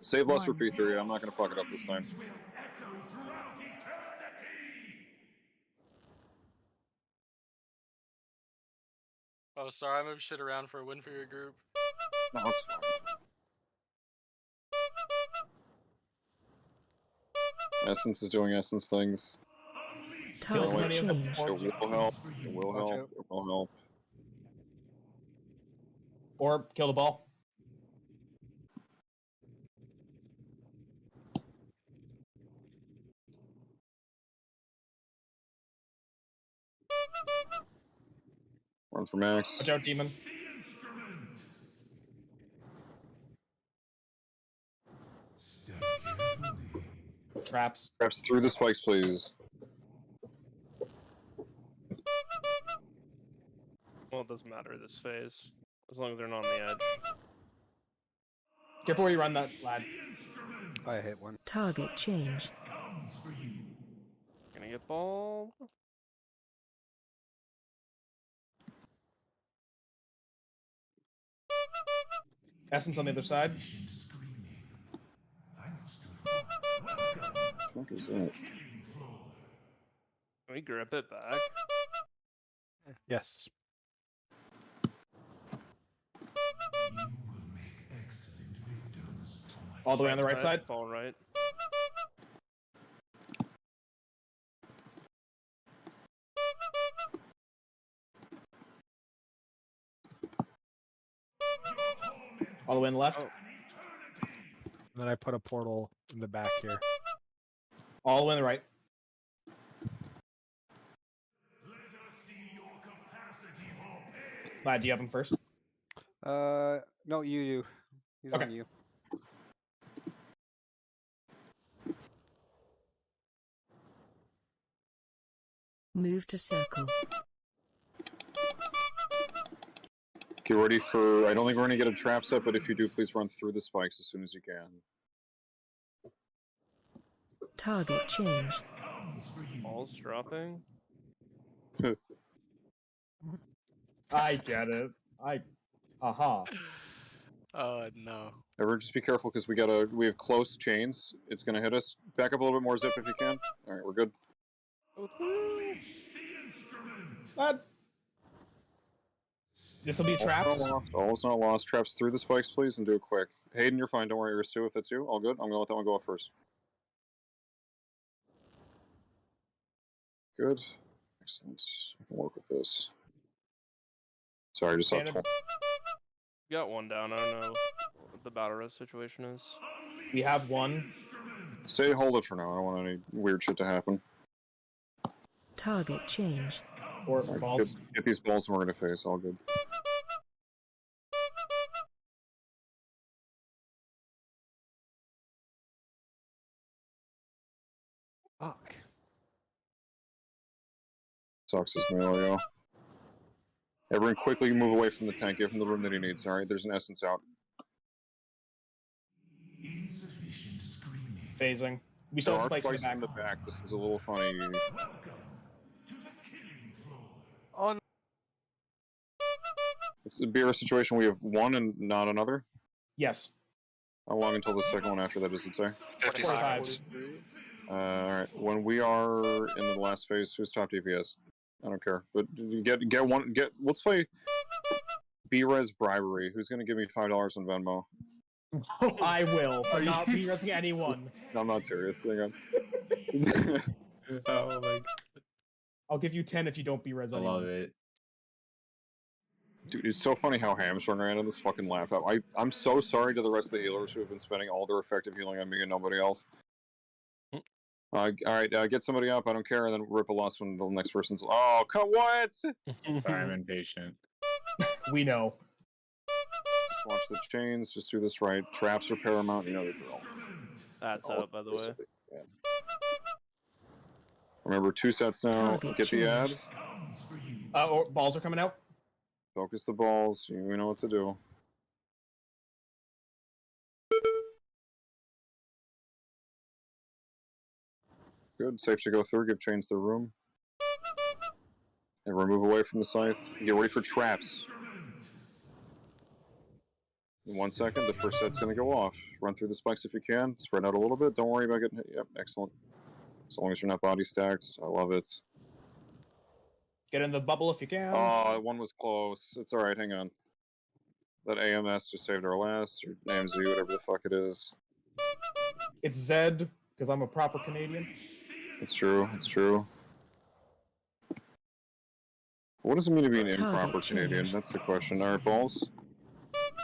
Save less for P3. I'm not gonna fuck it up this time. Oh, sorry, I moved shit around for a win for your group. No, it's fine. Essence is doing Essence things. Target change. It will help. It will help. It will help. Or kill the ball. Run for max. Watch out, demon. Traps. Traps through the spikes, please. Well, it doesn't matter this phase, as long as they're not on the edge. Careful where you run that, lad. I hit one. Target change. Gonna get ball. Essence on the other side. What is that? Can we grip it back? Yes. All the way on the right side. Ball right. All the way on the left. Oh. And then I put a portal in the back here. All the way on the right. Lad, do you have him first? No, you do. He's Okay. on you. Move to circle. Get ready for. I don't think we're gonna get a trap set, but if you do, please run through the spikes as soon as you can. Target change. Ball's dropping. I get it. Aha. No. Everyone, just be careful because we have close chains. It's gonna hit us. Back up a little bit more, Zip, if you can. All right, we're good. Lad. This will be traps. All's not lost. Traps through the spikes, please, and do it quick. Hayden, you're fine. Don't worry. Or Stu, if it's you, all good. I'm gonna let that one go up first. Good. Excellent. I can work with this. Sorry, I just saw. Standard. You got one down. I don't know what the battle rest situation is. We have one. Say hold it for now. I don't want any weird shit to happen. Target change. Or Right, balls. get these balls and we're gonna face. All good. Fuck. Sucks his melee, yo. Everyone quickly move away from the tank. Give him the room that he needs, alright? There's an essence out. Phasing. We still There have are spikes in the spikes back. This is a little funny. Oh, no. It's a beer situation. We have one and not another. Yes. How long until the second one after that does it say? 45. Alright. When we are in the last phase, who's top DPS? I don't care. But get one. Let's play B-Res Bribery. Who's gonna give me $5 on Venmo? I will, for not be anyone. No, I'm not serious. Hang on. Oh my god. I'll give you 10 if you don't be res I anyone. love it. Dude, it's so funny how hamstrung I am on this fucking laptop. I'm so sorry to the rest of the healers who have been spending all their effective healing on me and nobody else. Alright, get somebody up, I don't care, and then rip a loss when the next person's... Oh, what? Sorry, I'm impatient. We know. Just watch the chains, just do this right. Traps are paramount, you know the drill. That's out, by the way. Yeah. Remember, 2 sets now. Target Get the ad. change. Balls are coming out. Focus the balls. You know what to do. Good. Safe to go through. Give chains their room. And remove away from the scythe. Get ready for traps. In 1 second, the first set's going to go off. Run through the spikes if you can. Spread out a little bit. Don't worry about getting hit. Yep, excellent. As long as you're not body stacked. I love it. Get in the bubble if you can. Oh, one was close. It's alright, hang on. That AMS just saved our last, or AMZ, whatever the fuck it is. It's Zed, because I'm a proper Canadian. It's true, it's true. What does it mean to be an Target improper Canadian? change. That's the question. Alright, balls.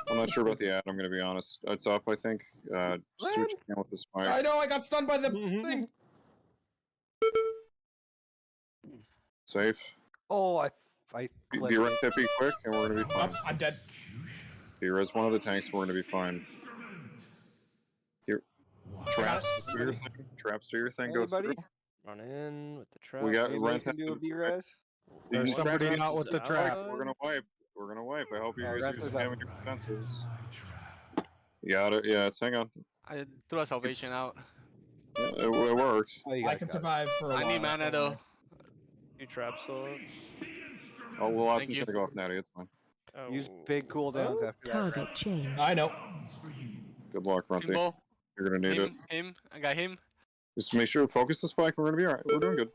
I'm not sure about the ad, I'm gonna be honest. It's up, I think. Just do what you can with the spike. I know, I got stunned by the thing. Safe. Oh, I Be right Pippi quick, and we're gonna be fine. I'm dead. Be-res one of the tanks, we're gonna be fine. Here. Traps, do your thing. Traps, do your thing, go Anybody? through. Run in with the trap. We got Anybody Rent can do a B-res? There's Traps somebody is out with the out. trap. We're gonna wipe. We're gonna wipe. I hope you Oh, guys Rent use is the out. damage defenses. You got it. Yeah, it's hang on. I threw a salvation out. Yeah, it worked. Oh, you I guys can got it. survive for a while. I need mana don't though. worry. 2 traps still up. Oh, well, last Thank one's you. gonna go off Natty. It's fine. Oh. Use big cooldowns after that. Target change. I know. Good luck, Runty. Symbol. You're gonna need Him. it. Him. I got him. Just make sure focus the spike. We're gonna be alright. We're doing good.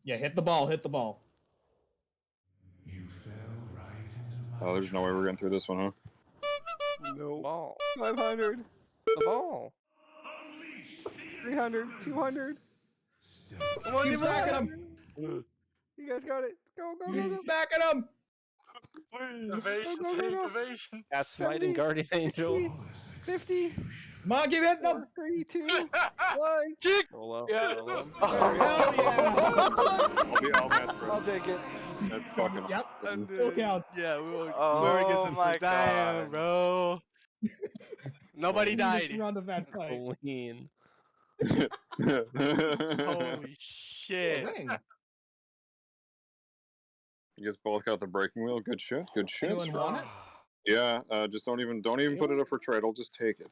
Yeah, hit the ball, hit the ball. Oh, there's no way we're getting through this one, huh? No. Ball. 500, The ball. 300, 200. Come on, He's give backing up. him. You guys got it. Go, go, go, He's go. backing him. Evasion. Go, go, go. Evasion. Cast Smite and 70, Guardian Angel. 50, Come on, keep hitting him. 3, 2, 1. Kick. Roll out. Yeah. Roll out. Hell yeah. I'll match I'll for take it. That's fucking. Yep. I'm Still dead. counts. Yeah, we will. Oh my Damn, God. bro. Nobody Cleanest died. round of that fight. Clean. Holy shit. Ring. You guys both got the breaking wheel. Good shit. Good shit. Anyone want it? Yeah. Just don't even put it up for trade. I'll just take it.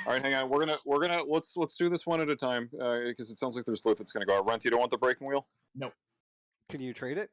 All right, hang on. We're gonna let's do this one at a time because it sounds like there's loot that's gonna go out. Rent, you don't want the breaking wheel? Can you trade it?